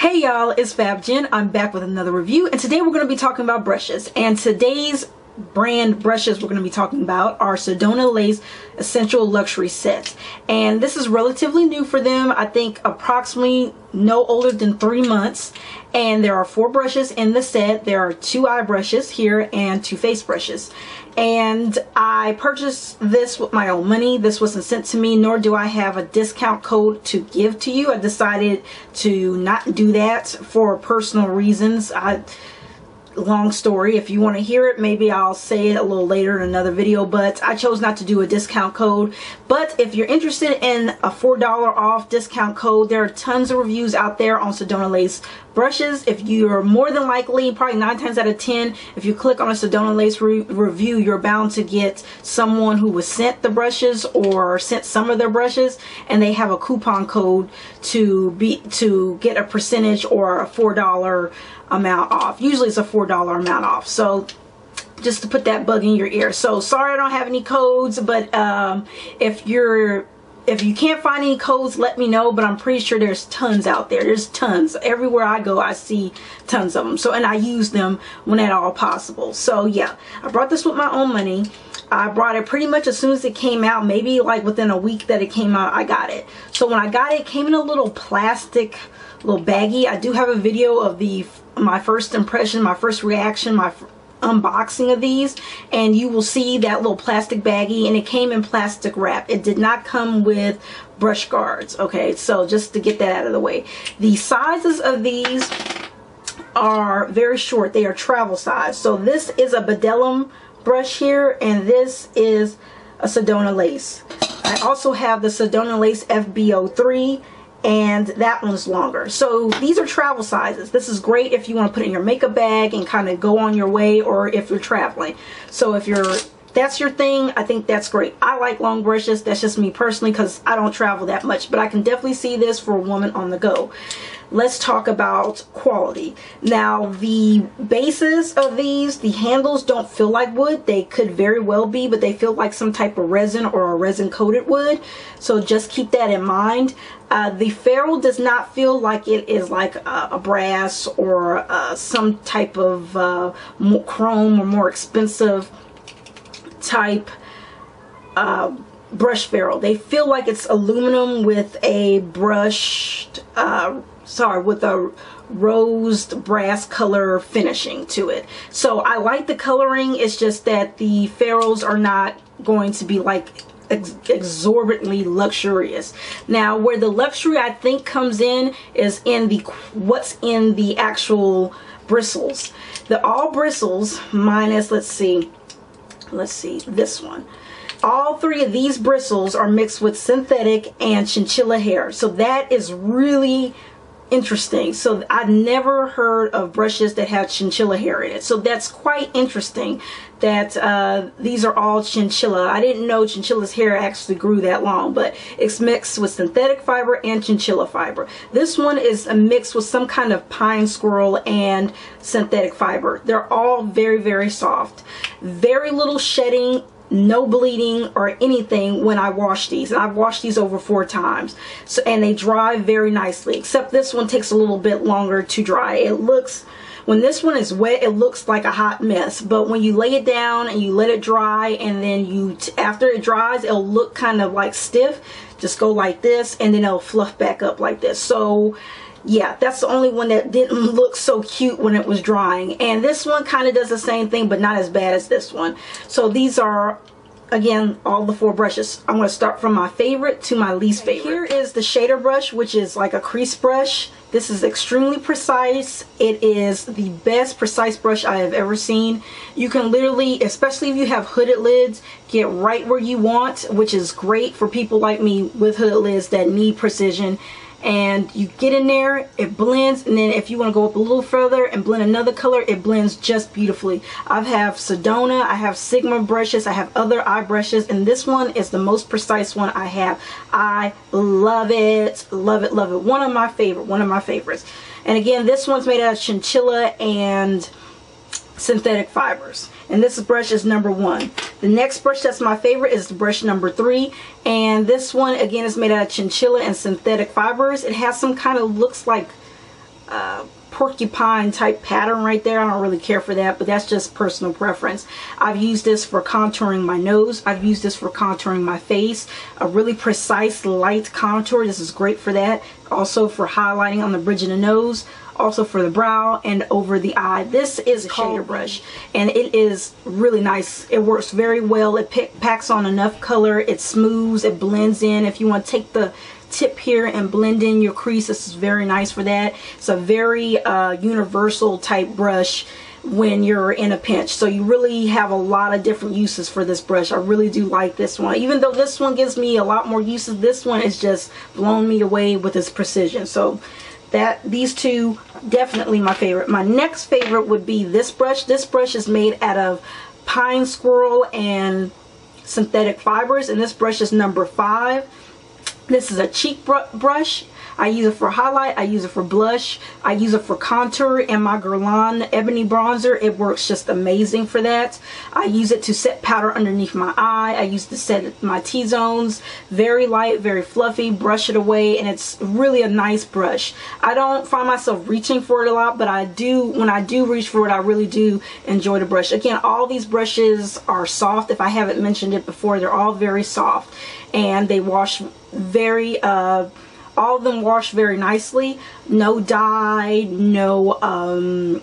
Hey y'all, it's Fab Jen. I'm back with another review, and today we're going to be talking about brushes. And today's brand brushes we're going to be talking about are Sedona Lace Essential Luxury Sets. And this is relatively new for them. I think approximately no older than 3 months. And there are 4 brushes in the set. There are 2 eye brushes here and 2 face brushes. And I purchased this with my own money. This wasn't sent to me, nor do I have a discount code to give to you. I decided to not do that for personal reasons. Long story. If you want to hear it, maybe I'll say it a little later in another video, but I chose not to do a discount code. But if you're interested in a $4 off discount code, there are tons of reviews out there on Sedona Lace brushes. If you're more than likely, probably 9 times out of 10, if you click on a Sedona Lace review, you're bound to get someone who was sent the brushes or sent some of their brushes, and they have a coupon code to get a percentage or a $4 amount off. Usually it's a $4 amount off. So just to put that bug in your ear. So sorry I don't have any codes, but if you can't find any codes, let me know. But I'm pretty sure there's tons out there. There's tons. Everywhere I go, I see tons of them. So, and I use them when at all possible. So yeah, I brought this with my own money. I brought it pretty much as soon as it came out. Maybe like within a week that it came out, I got it. So when I got it, it came in a little plastic, little baggie. I do have a video of my first impression, my first reaction, my unboxing of these, and you will see that little plastic baggie, and it came in plastic wrap. It did not come with brush guards. Okay, so just to get that out of the way, the sizes of these are very short. They are travel size. So this is a Bedellum brush here, and this is a Sedona Lace. I also have the Sedona Lace FB03, and that one's longer. So these are travel sizes. This is great if you want to put it in your makeup bag and kind of go on your way, or if you're traveling. So if that's your thing, I think that's great. I like long brushes. That's just me personally, because I don't travel that much, but I can definitely see this for a woman on the go. Let's talk about quality. Now, the bases of these, the handles don't feel like wood. They could very well be, but they feel like some type of resin or a resin coated wood. So just keep that in mind. The ferrule does not feel like it is like a brass or some type of chrome or more expensive type brush ferrule. They feel like it's aluminum with a brushed with a rosed brass color finishing to it. So I like the coloring. It's just that the ferrules are not going to be like exorbitantly luxurious. Now, where the luxury I think comes in is in the what's in the actual bristles. All bristles minus, let's see this one. All 3 of these bristles are mixed with synthetic and chinchilla hair. So that is really interesting. So I've never heard of brushes that have chinchilla hair in it. So that's quite interesting that these are all chinchilla. I didn't know chinchilla's hair actually grew that long, but it's mixed with synthetic fiber and chinchilla fiber. This one is a mix with some kind of pine squirrel and synthetic fiber. They're all very, very soft. Very little shedding, no bleeding or anything when I wash these, and I've washed these over 4 times. So, and they dry very nicely, except this one takes a little bit longer to dry. It looks, when this one is wet, it looks like a hot mess, but when you lay it down and you let it dry, and then after it dries, it'll look kind of like stiff. Just go like this, and then it'll fluff back up like this. So yeah, that's the only one that didn't look so cute when it was drying. And this one kind of does the same thing, but not as bad as this one. So these are, again, all the 4 brushes. I'm going to start from my favorite to my least favorite. Here is the shader brush, which is like a crease brush. This is extremely precise. It is the best precise brush I have ever seen. You can literally, especially if you have hooded lids, get right where you want, which is great for people like me with hooded lids that need precision. And you get in there, it blends, and then if you want to go up a little further and blend another color, it blends just beautifully. I have Sedona, I have Sigma brushes, I have other eye brushes, and this one is the most precise one I have. I love it, love it, love it. One of my favorites. And again, this one's made out of chinchilla and synthetic fibers. And this brush is number 1. The next brush that's my favorite is brush number 3, and this one again is made out of chinchilla and synthetic fibers. It has some kind of, looks like porcupine type pattern right there. I don't really care for that, but that's just personal preference. I've used this for contouring my nose. I've used this for contouring my face. A really precise light contour. This is great for that. Also for highlighting on the bridge of the nose. Also for the brow and over the eye. This is a shader brush, and it is really nice. It works very well. It packs on enough color. It smooths. It blends in. If you want to take the tip here and blend in your crease, this is very nice for that. It's a very universal type brush when you're in a pinch, so you really have a lot of different uses for this brush. I really do like this one. Even though this one gives me a lot more uses, this one is just blown me away with its precision. So these two definitely my favorite. My next favorite would be this brush. This brush is made out of pine squirrel and synthetic fibers, and this brush is number 5. This is a cheek brush. I use it for highlight. I use it for blush. I use it for contour and my Guerlain Ebony bronzer. It works just amazing for that. I use it to set powder underneath my eye. I use it to set my T-zones. Very light, very fluffy. Brush it away, and it's really a nice brush. I don't find myself reaching for it a lot, but I do. When I do reach for it, I really do enjoy the brush. Again, all these brushes are soft. If I haven't mentioned it before, they're all very soft, and they wash very all of them wash very nicely. No dye, no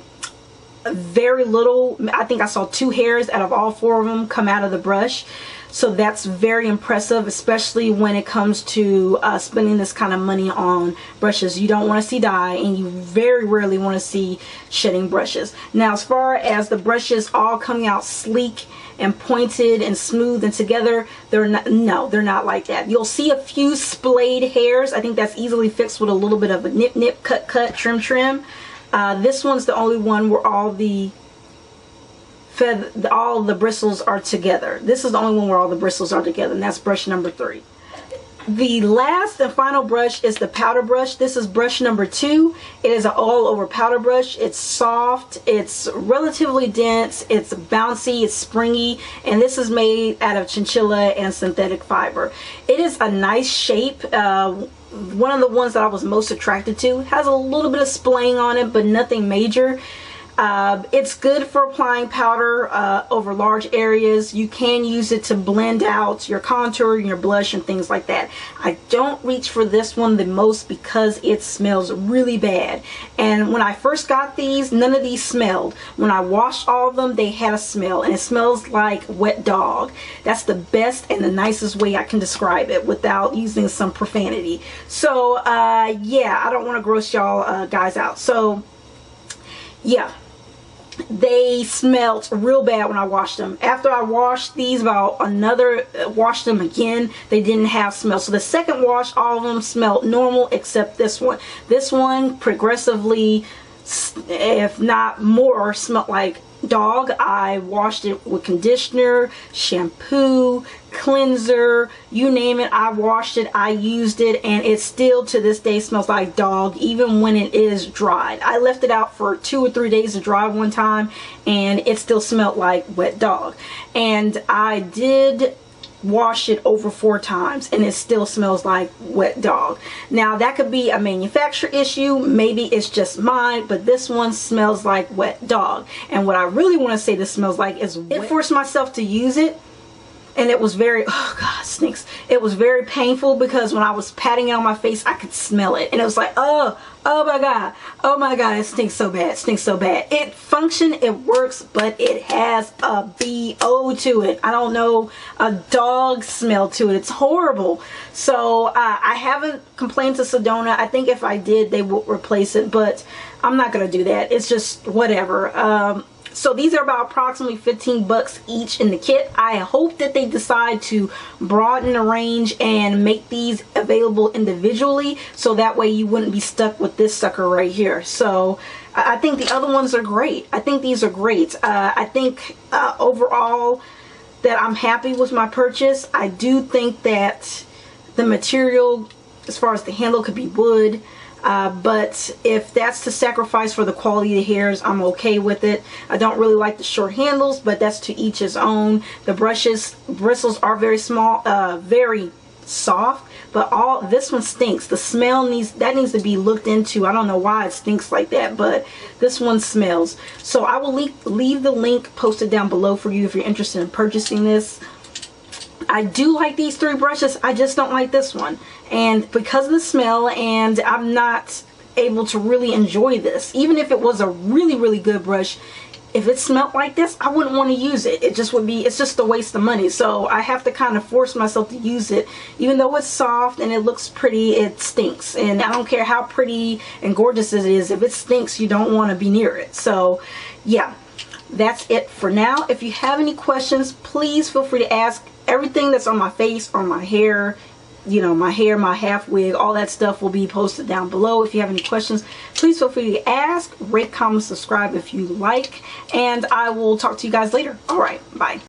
very little. I think I saw 2 hairs out of all 4 of them come out of the brush, so that's very impressive, especially when it comes to spending this kind of money on brushes. You don't want to see dye, and you very rarely want to see shedding brushes. Now, as far as the brushes all coming out sleek and pointed and smooth and together, they're not. No, they're not like that. You'll see a few splayed hairs. I think that's easily fixed with a little bit of a nip nip, cut cut, trim trim. This one's the only one where all the bristles are together. This is the only one where all the bristles are together, and that's brush number 3. The last and final brush is the powder brush. This is brush number 2. It is an all over powder brush. It's soft, it's relatively dense, it's bouncy, it's springy, and this is made out of chinchilla and synthetic fiber. It is a nice shape. One of the ones that I was most attracted to. Has a little bit of splaying on it, but nothing major. It's good for applying powder over large areas. You can use it to blend out your contour, your blush, and things like that. I don't reach for this one the most because it smells really bad. And when I first got these, none of these smelled. When I washed all of them, they had a smell, and it smells like wet dog. That's the best and the nicest way I can describe it without using some profanity. So yeah, I don't want to gross y'all guys out. So yeah, they smelled real bad when I washed them. After I washed these, washed them again, they didn't have smell. So the second wash, all of them smelled normal except this one. This one progressively, if not more, smelled like dog. I washed it with conditioner, shampoo, cleanser, you name it. I washed it, I used it, and it still to this day smells like dog even when it is dried. I left it out for 2 or 3 days to dry one time, and it still smelled like wet dog. And I did wash it over 4 times, and it still smells like wet dog. Now that could be a manufacturer issue, maybe it's just mine, but this one smells like wet dog. And what I really want to say this smells like is it forced myself to use it, and it was very, oh god, it stinks. It was very painful because when I was patting it on my face, I could smell it, and it was like, oh my god, it stinks so bad, it stinks so bad. It functions, it works, but it has a BO to it. I don't know, a dog smell to it. It's horrible. So I haven't complained to Sedona. I think if I did, they would replace it, but I'm not gonna do that. It's just whatever. So these are about approximately 15 bucks each in the kit. I hope that they decide to broaden the range and make these available individually, so that way you wouldn't be stuck with this sucker right here. So I think the other ones are great. I think these are great. I think overall that I'm happy with my purchase. I do think that the material, as far as the handle, could be wood. But if that's to sacrifice for the quality of the hairs, I'm okay with it. I don't really like the short handles, but that's to each his own. The bristles are very small, very soft, but this one stinks. The smell needs to be looked into. I don't know why it stinks like that, but this one smells. So I will leave the link posted down below for you if you're interested in purchasing this. I do like these 3 brushes. I just don't like this one, and because of the smell, and I'm not able to really enjoy this. Even if it was a really, really good brush, if it smelled like this, I wouldn't want to use it. It's just a waste of money. So I have to kind of force myself to use it. Even though it's soft and it looks pretty, it stinks. And I don't care how pretty and gorgeous it is. If it stinks, you don't want to be near it. So yeah, that's it for now. If you have any questions, please feel free to ask. Everything that's on my face or my hair, you know, my hair, my half wig, all that stuff will be posted down below. If you have any questions, please feel free to ask, rate, comment, subscribe if you like, and I will talk to you guys later. All right, bye.